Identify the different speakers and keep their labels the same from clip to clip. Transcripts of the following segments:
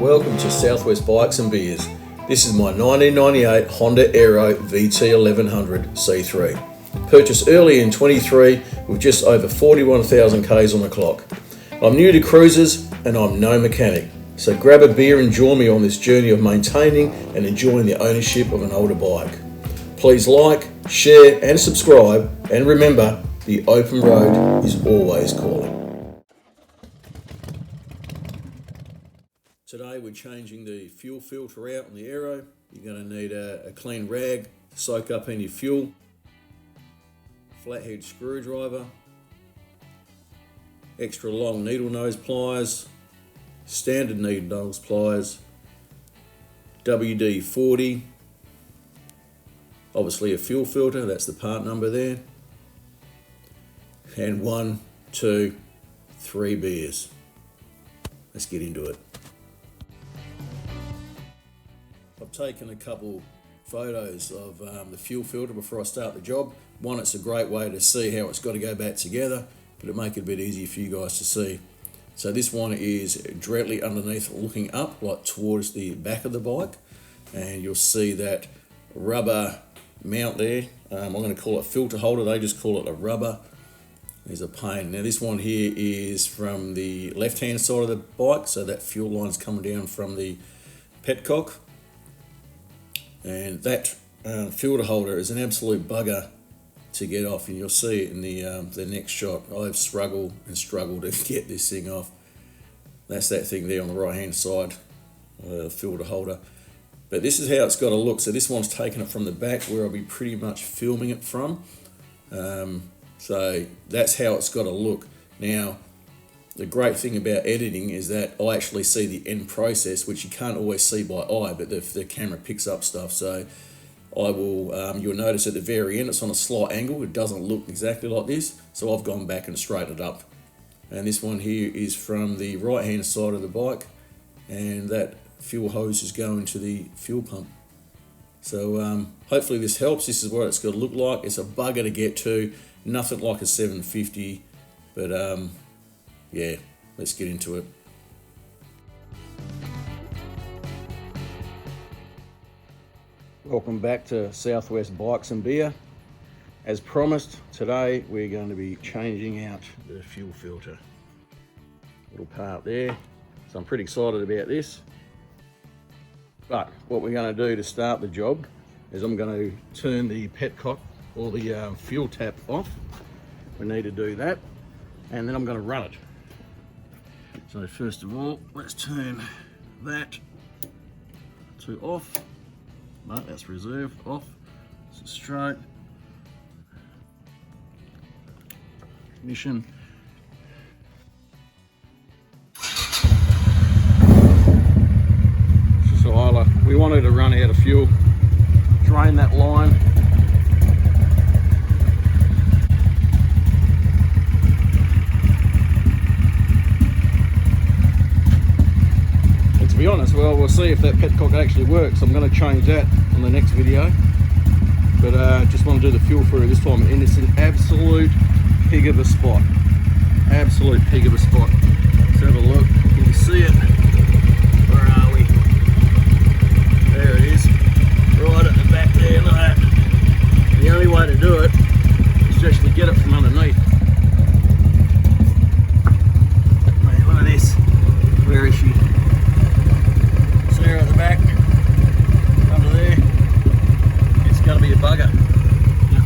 Speaker 1: Welcome to Southwest Bikes and Beers. This is my 1998 Honda Aero VT1100C3. Purchased early in 23 with just over 41,000 Ks on the clock. I'm new to cruisers and I'm no mechanic, so grab a beer and join me on this journey of maintaining and enjoying the ownership of an older bike. Please like, share and subscribe, and remember, the open road is always calling. Today we're changing the fuel filter out on the Aero. You're going to need a clean rag to soak up any fuel, flathead screwdriver, extra long needle nose pliers, standard needle nose pliers, WD-40, obviously a fuel filter, that's the part number there, and 1, 2, 3 beers. Let's get into it. I've taken a couple photos of the fuel filter before I start the job. One, it's a great way to see how it's got to go back together, but it'll make it a bit easier for you guys to see. So this one is directly underneath, looking up, like towards the back of the bike, and you'll see that rubber mount there. I'm going to call it filter holder, they just call it a rubber. There's a pain. Now this one here is from the left hand side of the bike, so that fuel line's coming down from the petcock. And that filter holder is an absolute bugger to get off, and you'll see it in the next shot. I've struggled to get this thing off. That's that thing there on the right hand side, filter holder. But this is how it's got to look. So this one's taken it from the back where I'll be pretty much filming it from. So that's how it's got to look. Now, the great thing about editing is that I actually see the end process, which you can't always see by eye, but the camera picks up stuff. So I will, you'll notice at the very end, it's on a slight angle. It doesn't look exactly like this. So I've gone back and straightened it up. And this one here is from the right hand side of the bike, and that fuel hose is going to the fuel pump. So hopefully this helps. This is what it's got to look like. It's a bugger to get to, nothing like a 750, but yeah, let's get into it. Welcome back to Southwest Bikes and Beer. As promised, today we're going to be changing out the fuel filter. Little part there. So I'm pretty excited about this. But what we're going to do to start the job is I'm going to turn the petcock or the fuel tap off. We need to do that, and then I'm going to run it. So first of all, let's turn that to off. No, that's reserve, off. So straight. Ignition. So we wanted to run out of fuel. Drain that line. To be honest, well, we'll see if that petcock actually works. I'm going to change that on the next video, but just want to do the fuel through this time, and it's an absolute pig of a spot. Absolute pig of a spot. Let's have a look. Can you see it? Where are we? There it is, right at the back there. Look at that. The only way to do it is to actually get it from underneath. Man, look at this. Where is she? There at the back, under there, it's going to be a bugger. Now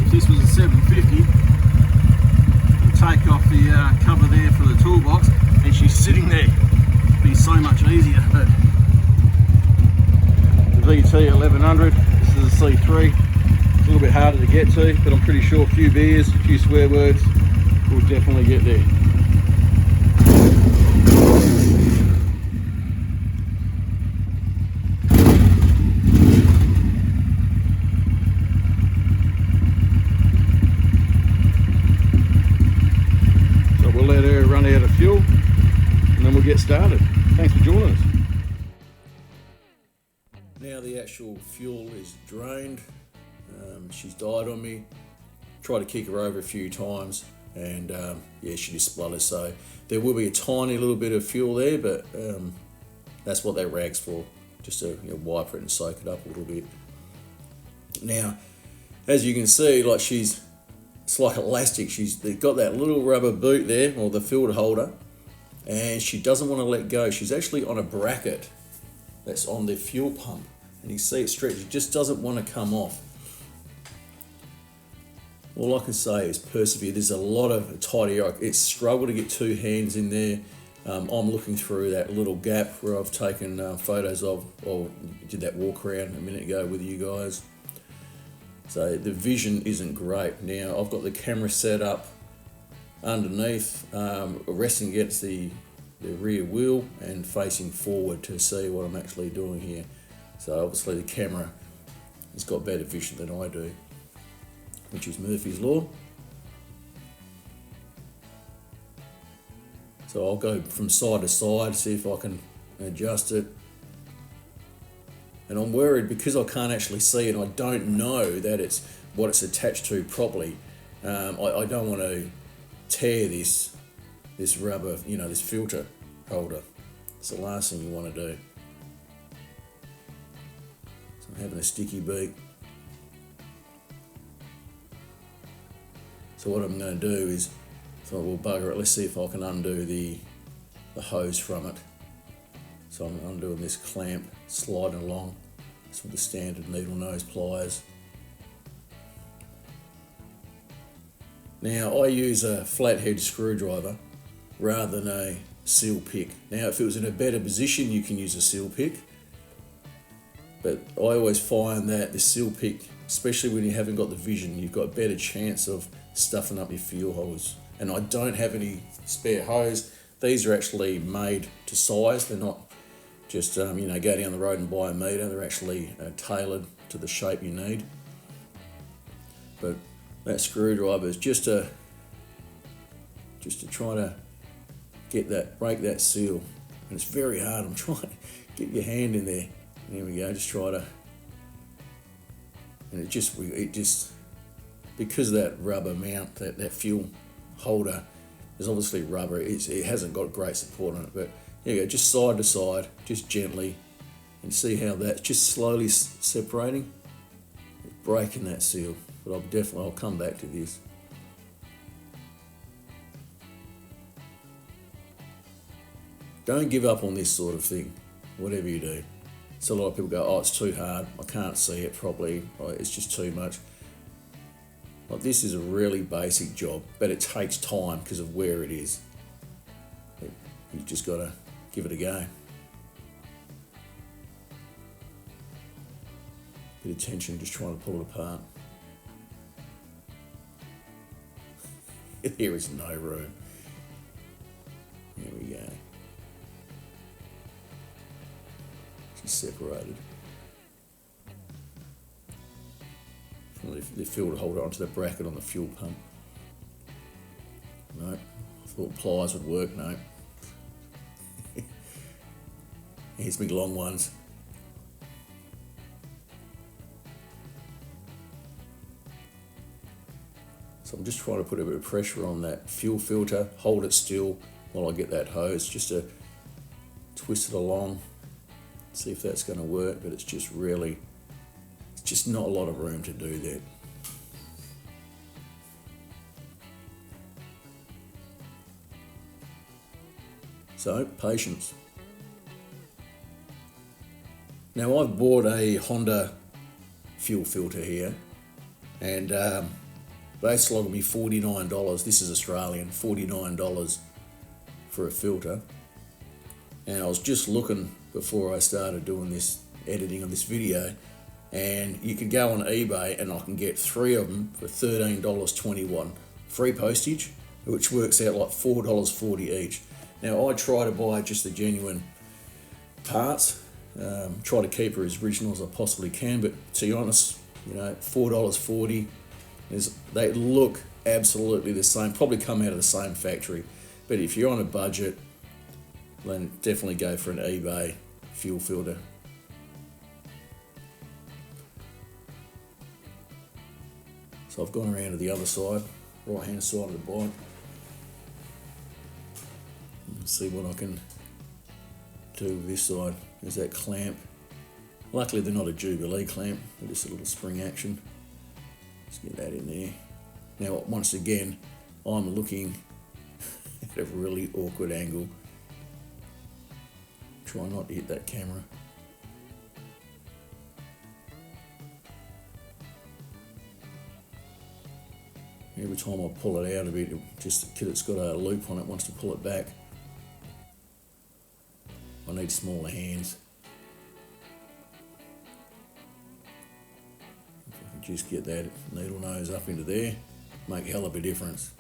Speaker 1: if this was a 750, we'll take off the cover there for the toolbox, and she's sitting there. It'd be so much easier. But the VT1100, this is a C3. It's a little bit harder to get to, but I'm pretty sure a few beers, a few swear words, we'll definitely get there. Fuel, and then we'll get started. Thanks for joining us. Now the actual fuel is drained. She's died on me. Tried to kick her over a few times, and yeah, she just splutters. So there will be a tiny little bit of fuel there, but That's what that rag's for, just to wipe it and soak it up a little bit. Now, as you can see, like it's like elastic. They've got that little rubber boot there, or the filter holder, and she doesn't want to let go. She's actually on a bracket that's on the fuel pump, and you see it stretch. It just doesn't want to come off. All I can say is persevere. There's a lot of tight air. It's struggled to get two hands in there. I'm looking through that little gap where I've taken photos of, or did that walk around a minute ago with you guys. So the vision isn't great. Now I've got the camera set up underneath, resting against the rear wheel and facing forward to see what I'm actually doing here. So obviously the camera has got better vision than I do, which is Murphy's Law. So I'll go from side to side, see if I can adjust it. And I'm worried because I can't actually see it, I don't know that it's what it's attached to properly. I don't want to tear this rubber, this filter holder. It's the last thing you want to do. So I'm having a sticky beak. So what I'm going to do is, we'll bugger it. Let's see if I can undo the hose from it. So I'm undoing this clamp, sliding along. It's with the standard needle nose pliers. Now I use a flathead screwdriver rather than a seal pick. Now if it was in a better position you can use a seal pick, but I always find that the seal pick, especially when you haven't got the vision, you've got a better chance of stuffing up your fuel hose. And I don't have any spare hose. These are actually made to size. They're not just go down the road and buy a meter. They're actually tailored to the shape you need. But that screwdriver is just to try to break that seal. And it's very hard. I'm trying to get your hand in there. There we go. Just try to, and it just because of that rubber mount, that fuel holder is obviously rubber. It hasn't got great support on it, but there you go, just side to side, just gently, and see how that's just slowly separating, breaking that seal. But I'll come back to this. Don't give up on this sort of thing, whatever you do. So a lot of people go, oh, it's too hard, I can't see it properly, it's just too much. Like, this is a really basic job, but it takes time because of where it is. You've just got to give it a go. Bit of tension, just trying to pull it apart. There is no room. There we go. She's separated. The filter holder onto the bracket on the fuel pump. No, I thought pliers would work. No. Here's my long ones. So I'm just trying to put a bit of pressure on that fuel filter, hold it still while I get that hose, just to twist it along, see if that's going to work, but it's just not a lot of room to do that. So, patience. Now I've bought a Honda fuel filter here, and they slogged me $49. This is Australian, $49 for a filter. And I was just looking before I started doing this editing of this video, and you can go on eBay and I can get 3 of them for $13.21, free postage, which works out like $4.40 each. Now I try to buy just the genuine parts, try to keep her as original as I possibly can, but to be honest, $4.40, they look absolutely the same, probably come out of the same factory. But if you're on a budget, then definitely go for an eBay fuel filter. So I've gone around to the other side, right hand side of the bike. Let's see what I can do with this side. There's that clamp. Luckily they're not a Jubilee clamp, they're just a little spring action. Let's get that in there. Now once again, I'm looking at a really awkward angle. Try not to hit that camera. Every time I pull it out a bit, just because it's got a loop on it, wants to pull it back. I need smaller hands. If I can just get that needle nose up into there, make a hell of a difference.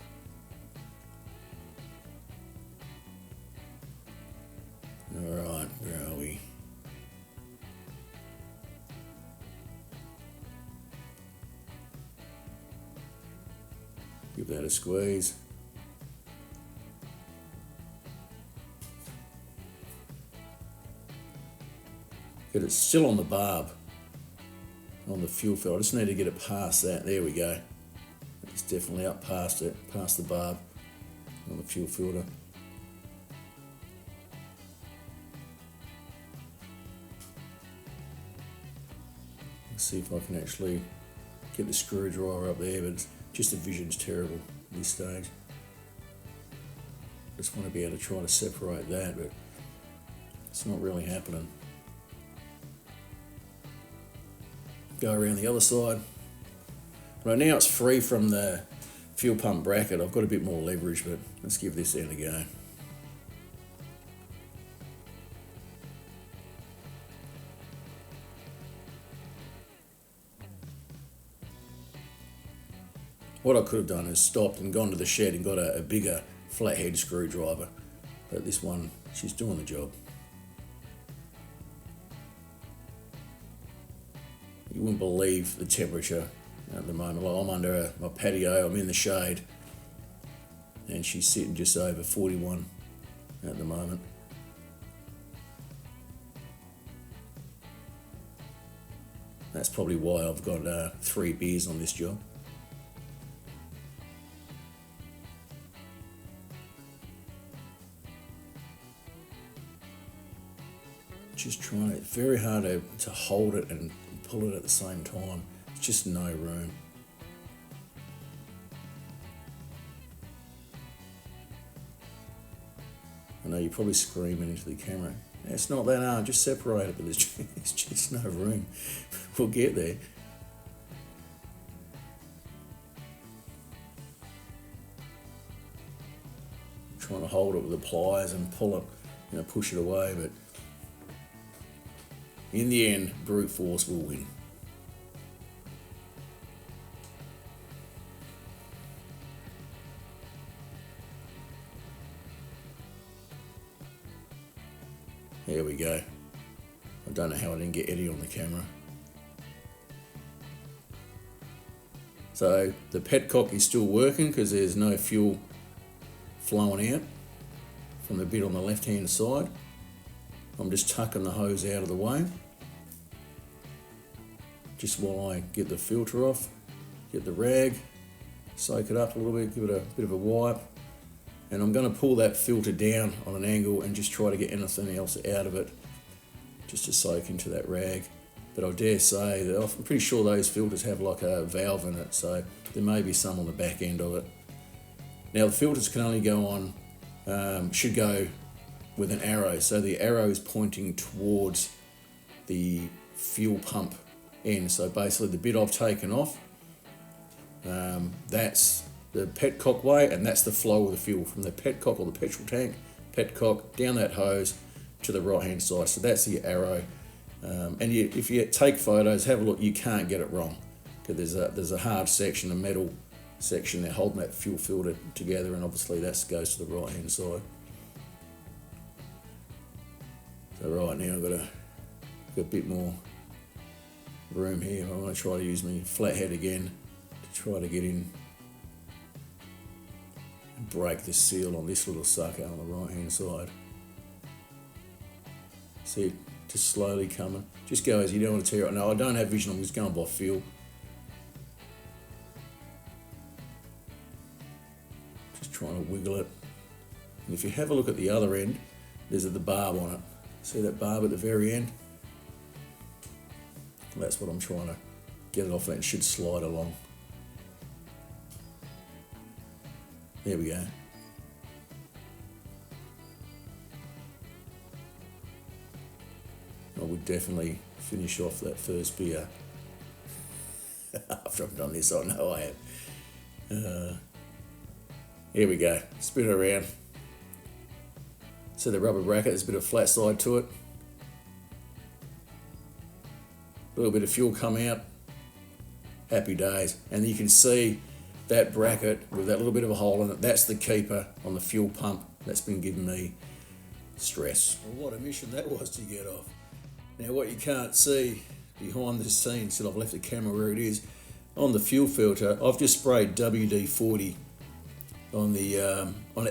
Speaker 1: Alright, where are we? Give that a squeeze. But it's still on the barb, on the fuel filter. I just need to get it past that. There we go. It's definitely up past it, past the barb on the fuel filter. Let's see if I can actually get the screwdriver up there, but it's just the vision's terrible at this stage. Just want to be able to try to separate that, but it's not really happening. Go around the other side. Right now it's free from the fuel pump bracket. I've got a bit more leverage, but let's give this end a go. What I could have done is stopped and gone to the shed and got a bigger flathead screwdriver, but this one, she's doing the job. You wouldn't believe the temperature at the moment. Like I'm under my patio, I'm in the shade, and she's sitting just over 41 at the moment. That's probably why I've got 3 beers on this job. Just trying it, very hard to hold it and pull it at the same time. It's just no room. I know you're probably screaming into the camera. It's not that hard, just separate it, but there's just no room. We'll get there. I'm trying to hold it with the pliers and pull it, push it away, but in the end, brute force will win. There we go. I don't know how I didn't get Eddie on the camera. So the petcock is still working because there's no fuel flowing out from the bit on the left hand side. I'm just tucking the hose out of the way, just while I get the filter off, get the rag, soak it up a little bit, give it a bit of a wipe, and I'm going to pull that filter down on an angle and just try to get anything else out of it, just to soak into that rag. But I dare say that I'm pretty sure those filters have like a valve in it, so there may be some on the back end of it. Now the filters can only go on, should go with an arrow, so the arrow is pointing towards the fuel pump end. So basically the bit I've taken off, that's the petcock way, and that's the flow of the fuel from the petcock or the petrol tank, petcock, down that hose to the right hand side. So that's the arrow. And if you take photos, have a look, you can't get it wrong, because there's a hard section, a metal section there holding that fuel filter together, and obviously that goes to the right hand side. So right now I've got a bit more room here. I'm going to try to use my flathead again to try to get in and break the seal on this little sucker on the right hand side. See it just slowly coming. Just go as you don't want to tear it. No, I don't have vision, I'm just going by feel. Just trying to wiggle it. And if you have a look at the other end, there's the barb on it. See that barb at the very end? That's what I'm trying to get it off, and it should slide along. There we go. I would definitely finish off that first beer. After I've done this, I know I have. Here we go, spin it around. So the rubber bracket, there's a bit of flat side to it. A little bit of fuel come out. Happy days. And you can see that bracket with that little bit of a hole in it, that's the keeper on the fuel pump. That's been giving me stress. Well, what a mission that was to get off. Now what you can't see behind the scenes, so I've left the camera where it is, on the fuel filter, I've just sprayed WD-40 on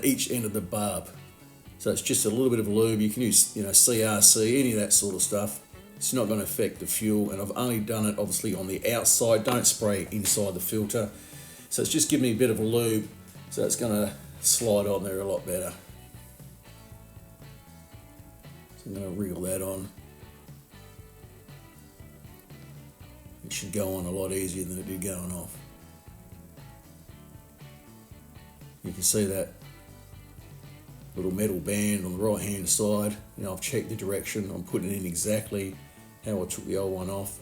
Speaker 1: each end of the barb. So it's just a little bit of lube. You can use, CRC, any of that sort of stuff. It's not going to affect the fuel, and I've only done it obviously on the outside. Don't spray inside the filter. So it's just giving me a bit of a lube, so it's going to slide on there a lot better. So I'm going to wriggle that on. It should go on a lot easier than it did going off. You can see that little metal band on the right hand side. I've checked the direction. I'm putting in exactly how I took the old one off.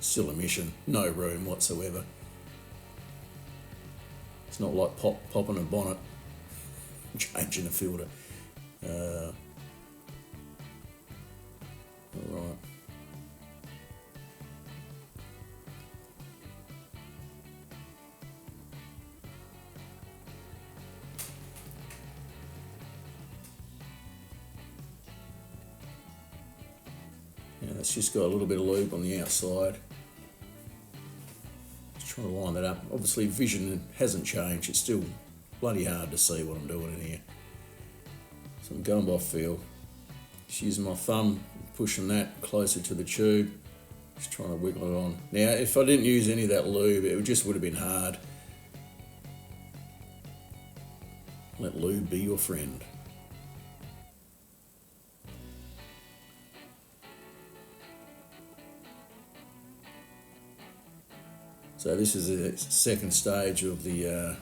Speaker 1: Still a mission, no room whatsoever. It's not like popping a bonnet, changing a filter. Alright. Now it's just got a little bit of lube on the outside. Just trying to line that up. Obviously vision hasn't changed. It's still bloody hard to see what I'm doing in here. So I'm going by feel. Just using my thumb, pushing that closer to the tube. Just trying to wiggle it on. Now if I didn't use any of that lube, it just would have been hard. Let lube be your friend. So this is the second stage of the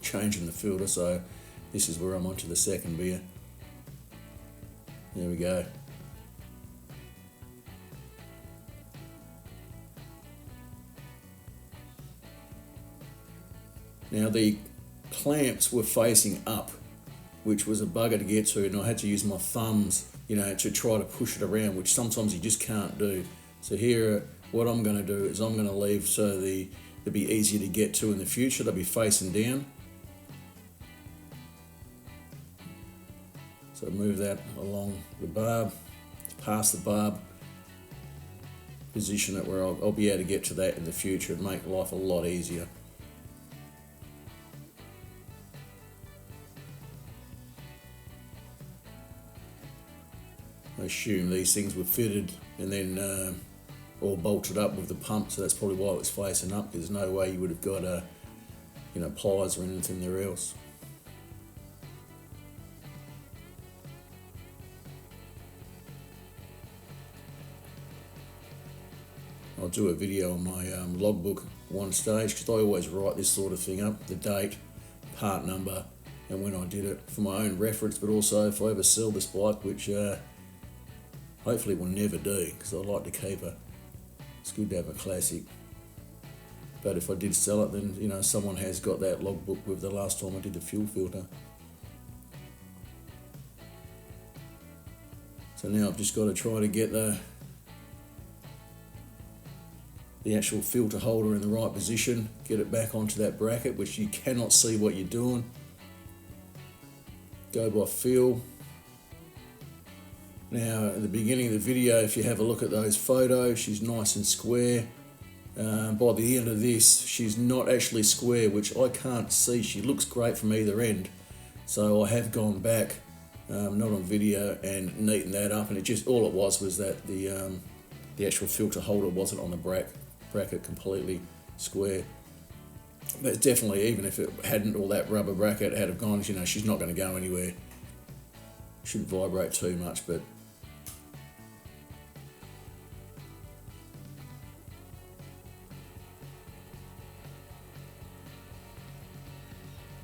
Speaker 1: changing the filter, so this is where I'm onto the second beer. There we go. Now the clamps were facing up, which was a bugger to get to, and I had to use my thumbs, to try to push it around, which sometimes you just can't do. So here, what I'm going to do is I'm going to leave so they'll be easier to get to in the future. They'll be facing down. So move that along the barb, past the barb, position it where I'll be able to get to that in the future and make life a lot easier. I assume these things were fitted and then all bolted up with the pump, so that's probably why it was facing up. There's no way you would have got pliers or anything there else. I'll do a video on my logbook one stage, because I always write this sort of thing up, the date, part number, and when I did it, for my own reference, but also if I ever sell this bike, which hopefully will never do, because I like to keep her. It's good to have a classic. But if I did sell it, then someone has got that logbook with the last time I did the fuel filter. So now I've just got to try to get the actual filter holder in the right position, get it back onto that bracket, which you cannot see what you're doing. Go by feel. Now at the beginning of the video, if you have a look at those photos, she's nice and square. By the end of this, she's not actually square, which I can't see. She looks great from either end. So I have gone back, not on video, and neatened that up, and it just, all it was that the actual filter holder wasn't on the bracket completely square. But definitely, even if it hadn't all that rubber bracket had have gone, she's not going to go anywhere. Shouldn't vibrate too much, but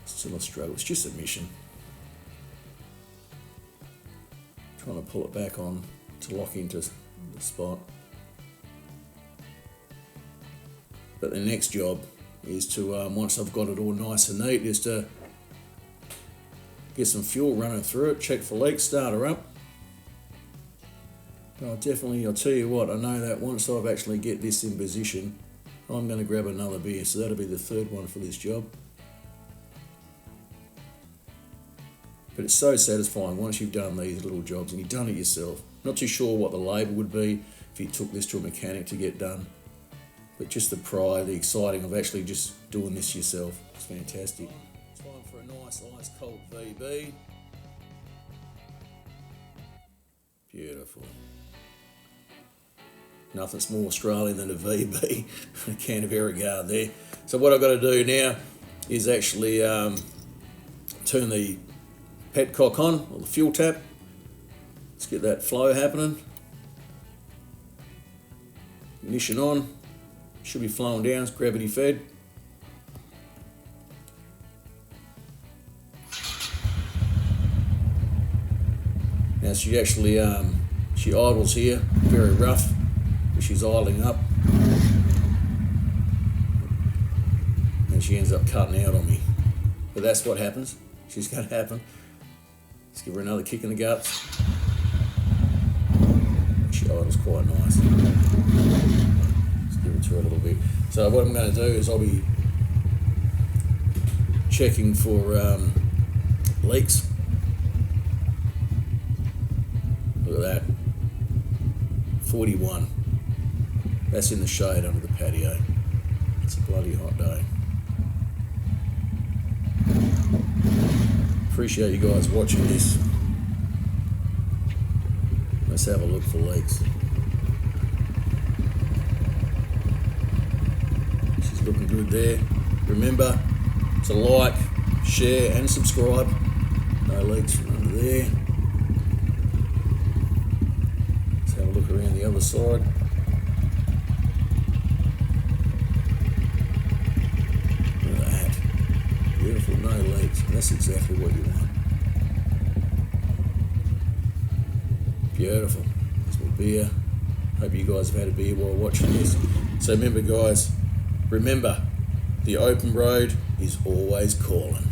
Speaker 1: still a struggle. It's just a mission. Trying to pull it back on to lock into the spot. But the next job is to, once I've got it all nice and neat, is to get some fuel running through it, check for leaks, start her up. But I'll tell you what, I know that once I've actually get this in position, I'm going to grab another beer, so that'll be the third one for this job. But it's so satisfying once you've done these little jobs and you've done it yourself. Not too sure what the labour would be if you took this to a mechanic to get done. But just the pride, the exciting of actually just doing this yourself. It's fantastic. Time for a nice ice cold VB. Beautiful. Nothing's more Australian than a VB, a can of Aerogard there. So what I've got to do now is actually turn the petcock on, or the fuel tap. Let's get that flow happening. Ignition on. Should be flowing down, it's gravity fed. Now she actually, she idles here, very rough, but she's idling up. And she ends up cutting out on me. But that's what happens. She's going to happen. Let's give her another kick in the guts. She idles quite nice. Let's give it to her a little bit. So what I'm going to do is I'll be checking for leaks. Look at that. 41. That's in the shade under the patio. It's a bloody hot day. Appreciate you guys watching this. Let's have a look for leaks. She's looking good there. Remember to like, share and subscribe. No leaks from under there. Let's have a look around the other side. Look at that. Beautiful, no leaks. That's exactly what you want. Beautiful. There's my beer. Hope you guys have had a beer while watching this. So remember guys, remember, the open road is always calling.